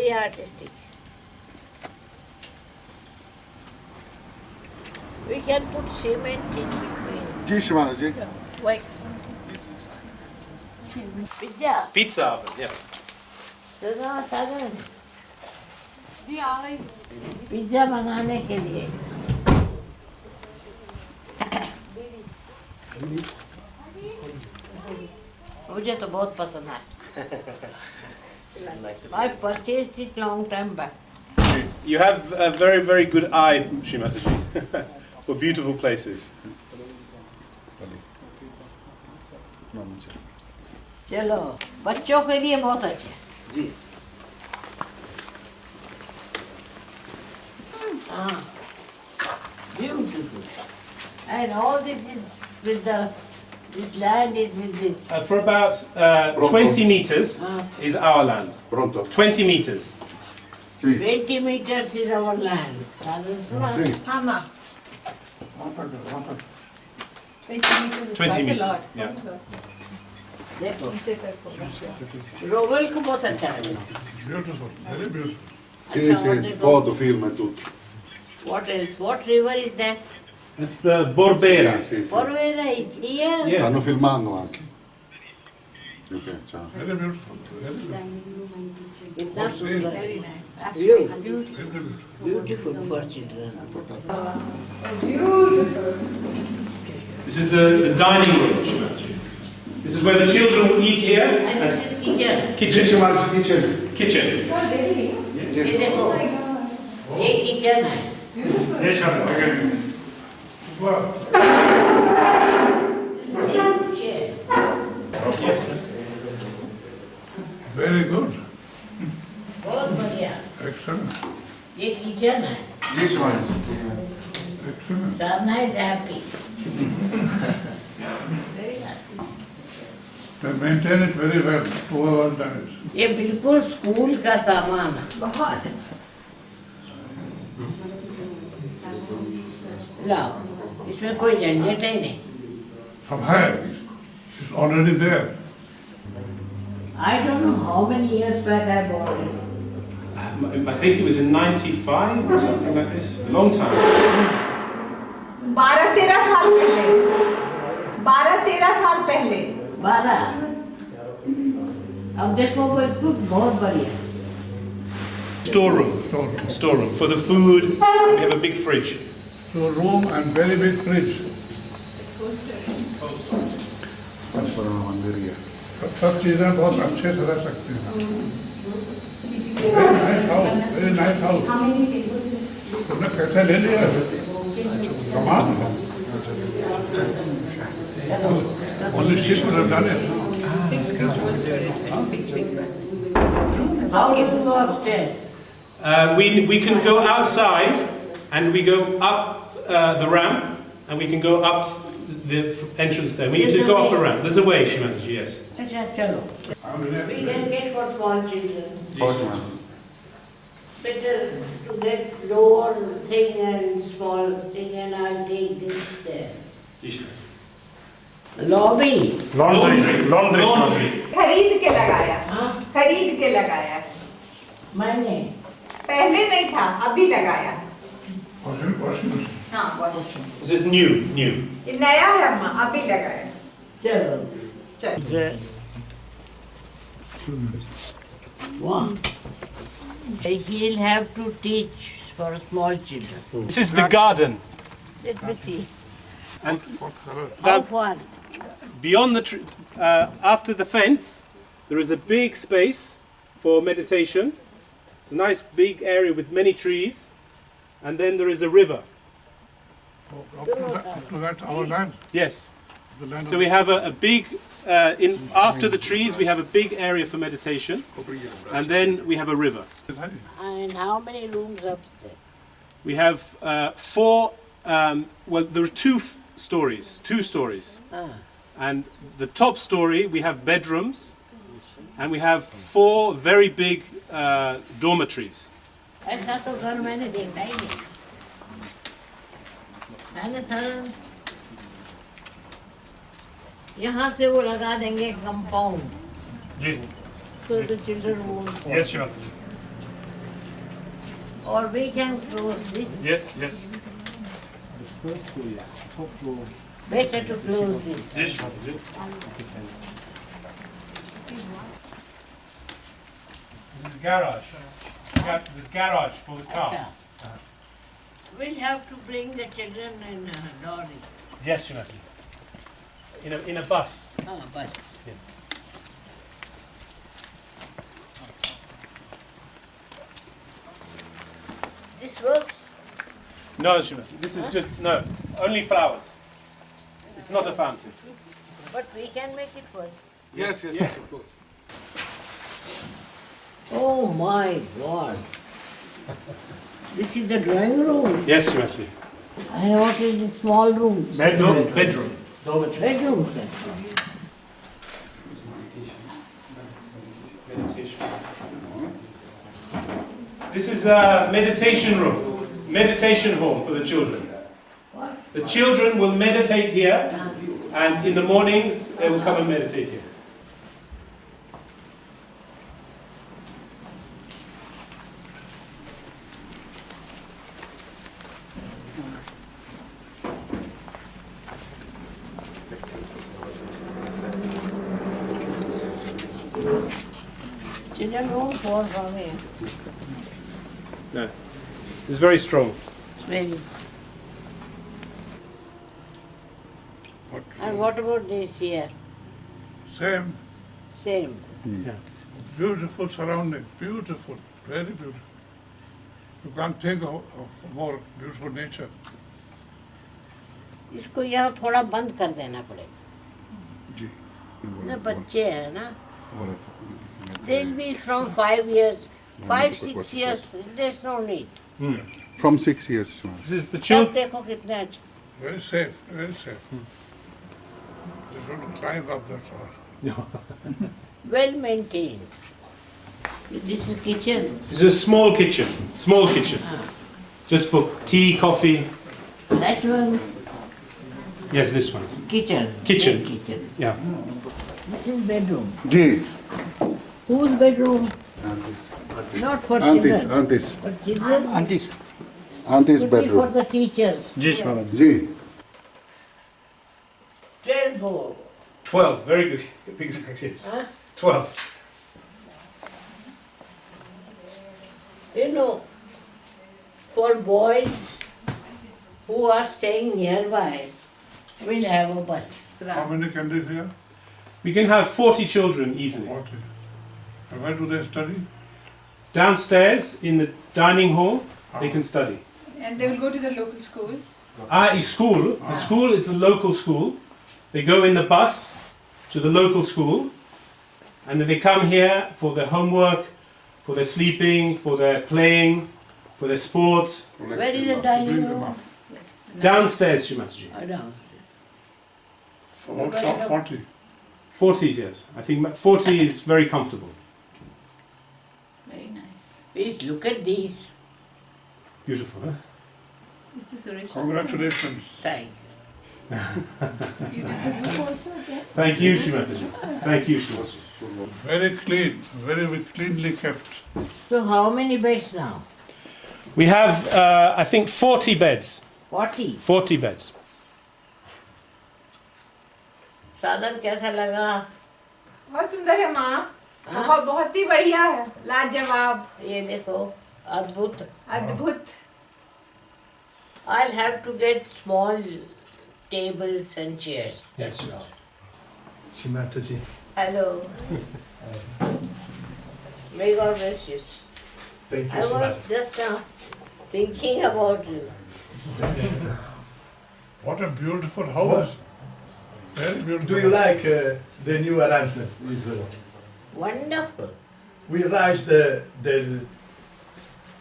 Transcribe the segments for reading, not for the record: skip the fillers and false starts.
very artistic. We can put cement in between. जी श्रीमान जी. Wait. Pizza. Pizza oven, yeah. साधन जी आ गई. Pizza बनाने के लिए. मुझे तो बहुत पसंद है. I purchased it long time back. You have a very, very good eye, Shrimataji, for beautiful places. चलो बच्चों के लिए बहुत अच्छा है. जी. हाँ. Beautiful. And all this is with the. This land is with this. For about 20 meters is our land. Pronto. 20 meters. Sì. 20 meters is our land. Sì. हाँ माँ. 20 meters. Yeah. देखो. रोवेल को बहुत अच्छा लगा. Beautiful, very beautiful. Sì, sì, foto, film e tutto. What else? What river is that? It's the Borbera. Sì, sì. Porvera is here. Yeah. Stanno filmando anche. Ok, ciao. Very beautiful. Very beautiful. It's not सुंदर. Very nice. Beautiful. Very beautiful. Beautiful for children. Beautiful. This is the dining room, Shrimataji. This is where the children will eat here. And this is kitchen. Kitchen. Kitchen. Kitchen. ये देखो. ये kitchen है. Yes, Wow. Chair. Yes. Very good. बहुत बढ़िया. Excellent. ये kitchen है. जी श्रीमान. Excellent. Sadhana is happy. They maintain it very well. Whoever done it. ये बिल्कुल स्कूल का सामान है. बहुत अच्छा. लाओ. इसमें कोई झंझट ही नहीं. SAHAJ is already there. I don't know how many years back I bought it. I think it was in 95 or something like this. A long time. 12-13 साल पहले. 12-13 साल पहले. 12. अब देखो बिल्कुल बहुत बढ़िया. Storeroom for the food. We have a big fridge. So room and very big fridge. Questa era una lavanderia. सब चीजें बहुत अच्छे से रह सकते हैं. Very nice house. Very nice house. तुमने कैसे ले लिया? कमाल है. Only she could have done it. How do you go upstairs? We can go outside and we go up the ramp and we can go up the entrance there. We need to go up a ramp. There's a way, Shrimataji, yes. अच्छा चलो. We can get for small children. Ottimo. Better to get lower thing and small thing, and I'll take this there. Lobby. Laundry. खरीद के लगाया. हाँ. खरीद के लगाया. मैंने. पहले नहीं था, अभी लगाया. Washing machine. हाँ, वॉशिंग. This is new. ये नया है अम्मा, अभी लगाया. चलो. चल. Wow. He'll have to teach for small children. This is the garden. Let me see. And How that, far? beyond the after the fence, there is a big space for meditation. It's a nice big area with many trees, and then there is a river. Up to that, our land. Yes. The land So we have a big after the trees we have a big area for meditation, and then we have a river. And how many rooms upstairs? We have four. Well, there are two stories. Ah. And the top story, we have bedrooms, and we have four very big dormitories. ऐसा तो घर मैंने देखा ही नहीं. है ना sir? यहाँ से वो लगा देंगे कंपाउंड. जी. So the children won't fall. Yes, sure. Or we can close this. Yes, yes. Better to close this. This is garage. The garage for the car. Yeah. We'll have to bring the children in a lorry. Yes, Your Majesty. In a bus. Bus. Yes. This works? No, Your Majesty. This is just only flowers. It's not a fountain. But we can make it work. Yes, yes, of course. Oh my God. This is the drawing room. Yes, Your Majesty. And what is the small room? Bedroom. Bedroom, sir. Meditation. This is a meditation room. Meditation hall for the children. What? The children will meditate here, and in the mornings they will come and meditate here. Children won't fall from here. No, it's very strong. Very. And what about this here? Same, Same. Yeah. beautiful surrounding, beautiful, very beautiful. You can't think of more beautiful nature. इसको यहाँ थोड़ा बंद कर देना पड़ेगा जी ना बच्चे हैं ना they'll be from 5 years 5-6 years there's no need From 6 years. This is the तब children. देखो कितने अच्छे Very safe, very safe. They shouldn't climb up that far. well maintained this is kitchen This is a small kitchen. Small kitchen. Just for tea, coffee. that one Yes, this one. kitchen Kitchen. big kitchen Yeah. this is bedroom ji whose bedroom not for aunties, children aunties, for children Aunties. aunties should be for bedroom. the teachers ji 12 board 12. Very good. Exactly. Yes. huh? 12. You know, for boys who are staying nearby, we'll have a bus. How many can live here? We can have 40 children easily. 40. And where do they study? Downstairs in the dining hall, they can study. And they will go to the local school. School. The school is the local school. They go in the bus to the local school, and then they come here for their homework, for their sleeping, for their playing, for their sports. Where is the dining room? Downstairs, Your Majesty. Down. About 40. 40 years. I think 40 is very comfortable. Very nice. Please look at these. Beautiful, huh? Is this original? Congratulations. Thank You did the roof also again? Thank you, Your Majesty. Thank you, Your Majesty. Very clean, very cleanly kept. you. So how many beds now? We have, I think, 40 beds. 40. 40 beds. साधन कैसा लगा? बहुत सुंदर है माँ बहुत बहुत ही बढ़िया है लाजवाब ये देखो, अद्भुत. अद्भुत I'll have to get small tables and chairs. Yes, Your Majesty. Hello. May God bless you. Thank I was just thinking about you. What a beautiful house. Very beautiful. Do you like the new arrangement? Wonderful. We raised the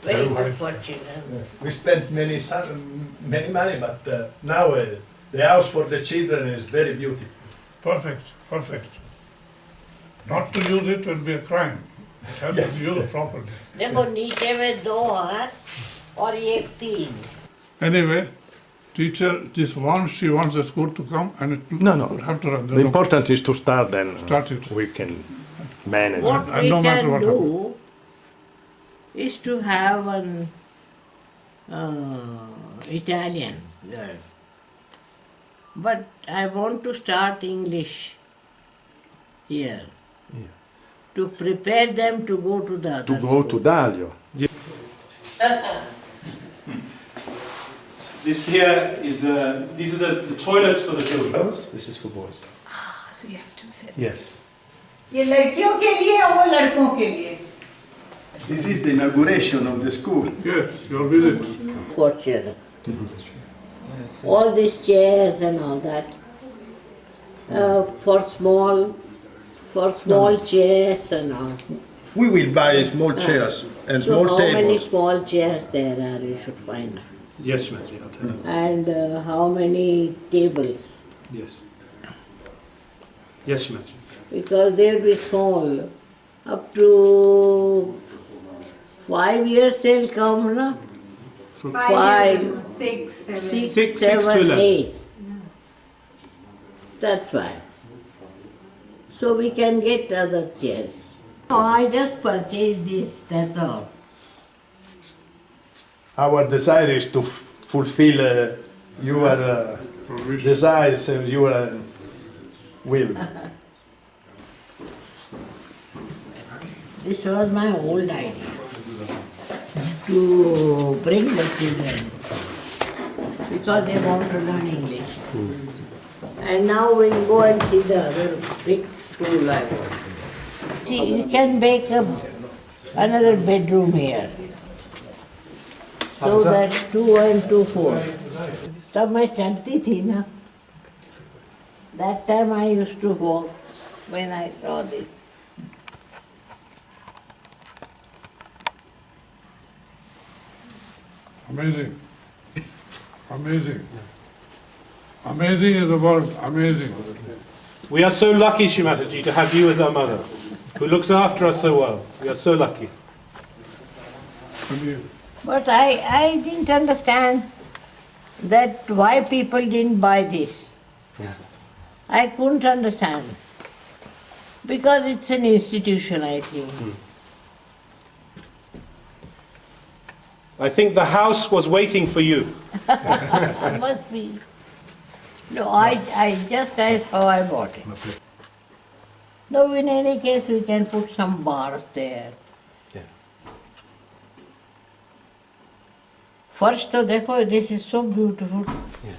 Very good for children. we spent many money, but now the house for the children is very beautiful. Perfect, perfect. Not to use it will be a crime. It has to be used properly. देखो नीचे में 2 हाथ और ये 3. Anyway, teacher, this once she wants the school to come and it will No. have to run. The important is to start, then Start it. we can manage. What and we no matter can what do is to have an Italian girl. But I want to start English here. To prepare them to go to the other To go to school. Dalio. This here is, these are the toilets for the children. This is for boys. So you have two sets. Yes. ये लड़कियों के लिए और वो लड़कों के लिए. This is the inauguration of the school. Yes, your visit. For children. All these chairs and all that. For small chairs and all. We will buy small chairs and So small how many tables. small chairs there are, you should find. Yes, Your Majesty, I'll tell you. And how many tables. Yes. Yes, Your Majesty. Because they will be small. Up to 5 years they'll come, no? 5, 6, 7. 6, Six to 7, 11. 8. That's why. So we can get other chairs. No, I just purchased this, that's all. Our desire is to fulfill your desires and your will. This was my old idea. To bring the children. Because they want to learn English. And now we'll go and see the other big school I want. See, you can make another bedroom here. So that 2 and 2, 4. तब मैं चलती थी ना. That time I used to walk when I saw this. Amazing. Amazing. Amazing is the word, amazing. We are so lucky, Shimataji, to have you as our mother, who looks after us so well. We are so lucky. But I didn't understand that why people didn't buy this. I couldn't understand. Because it's an institution, I think. I think the house was waiting for you. Must be. No, that's how I bought it. No, in any case, we can put some bars there. Yeah. First, देखो, this is so beautiful. Yes.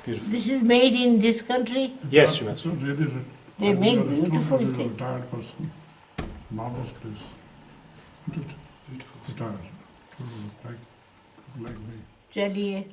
Beautiful. This is made in this country. Yes, Your That's Majesty. a really They make beautiful things. retired person. Marvelous place. Isn't it? Retired. Like me. चलिए.